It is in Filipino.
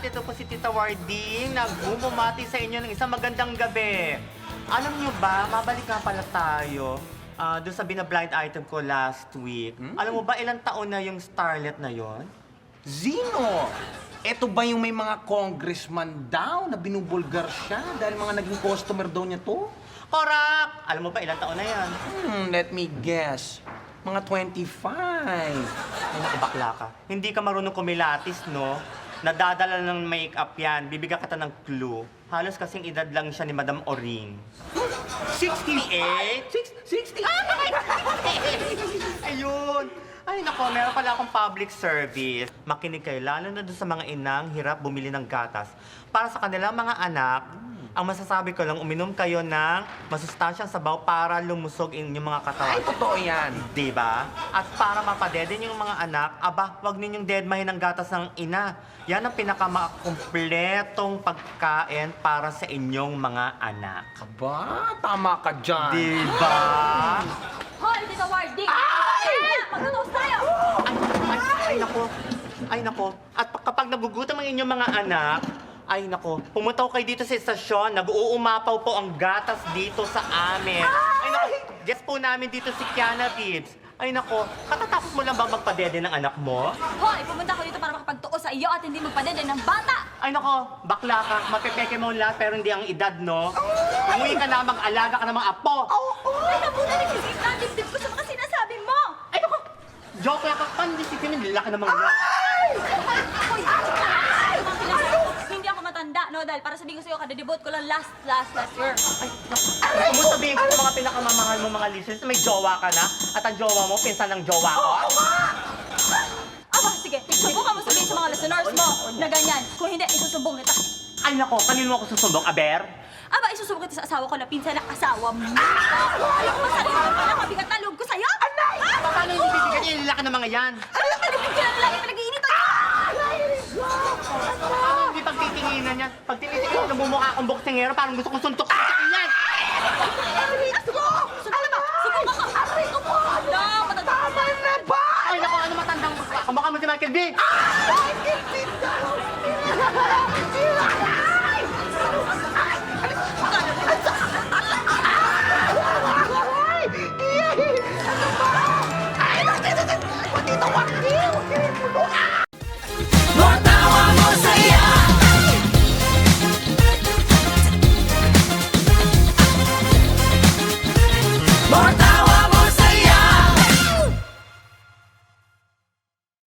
ito po si Tita Warding, nagbumumati sa inyo ng isang magandang gabi. Alam niyo ba, mabalik nga pala tayo doon sa bina-blind item ko last week. Alam mo ba, ilang taon na yung starlet na yon? Zino! Eto ba yung may mga congressman daw na binubulgar siya dahil mga naging customer daw niya to? Korak! Alam mo ba, ilang taon na yan? Let me guess. Mga 25. Ay, naku, bakla ka. Hindi ka marunong kumilatis, no? Nadadala ng make-up yan. Bibigyan kita ng clue. Halos kasing edad lang siya ni Madam Oring. 68? 60? Ayun! Ay, nako, meron pala akong public service. Makinig kayo, lalo na doon sa mga inang hirap bumili ng gatas. Para sa kanilang mga anak, ang masasabi ko lang, uminom kayo ng masustansyang sabaw para lumusog inyong mga katawan. Ay, totoo yan. Diba? At para mapadeden yung mga anak, aba, wag ninyong dedmahin ang gatas ng ina. Yan ang pinakamakumpletong pagkain para sa inyong mga anak. Aba, tama ka dyan. Diba? Hoy, Tita Warding! Magtutos tayo! Ay, nako. Ay, nako. At kapag nagugutom ang inyong mga anak, ay, nako, pumunta kayo dito sa estasyon. Nag-uumapaw po ang gatas dito sa amin. Ay, nako, guest po namin dito si Kiana Tibbs. Ay, nako, katatapos mo lang ba magpadede ng anak mo? Hoy, pumunta ako dito para makapagtuos sa iyo at hindi magpadede ng bata! Ay, nako, bakla ka. Mapepeke mo lahat pero hindi ang edad, no? Umuwi ka na, mag-alaga ka ng mga apo. Ay, nabuta nagsisit na dibdib ko sa mga sinasabi mo! Ay, nako, joke lang ka. Pandisitin yung lalaki ng mga yan. Hoy, ay! Hindi ako matanda, no? Dahil para sabihin ko sa'yo, kadedebot ko lang last year. Kung mo sabihin ko sa mga pinakamamahal mo mga listeners, may jowa ka na at ang jowa mo, pinsan ng jowa ko. Aba, sige, subukan mo sabihin sa mga listeners mo na ganyan. Kung hindi, isusumbong kita. Ay, nako, kanino mo ako susumbong, Aber? Aba, isusumbong kita sa asawa ko na pinsan ng asawa mo. Alam mo, sarili mo pala mabigat na loob ko sa'yo? Anay! Paano yung bibigyan yung lalaki ng mga yan? Ano yung talipid ka na lagi pinag-iinit? Paano hindi pagtitinginan yan? Pag tinitingin ko, namumukha akong boksingero, parang gusto kong suntok yan. Alam mo, subukan ko. Aray ko po! No, matanda. Tama na ba? Ay, nako, ano matandang kamukha mo si Michael B? Matawa mo saya. Matawa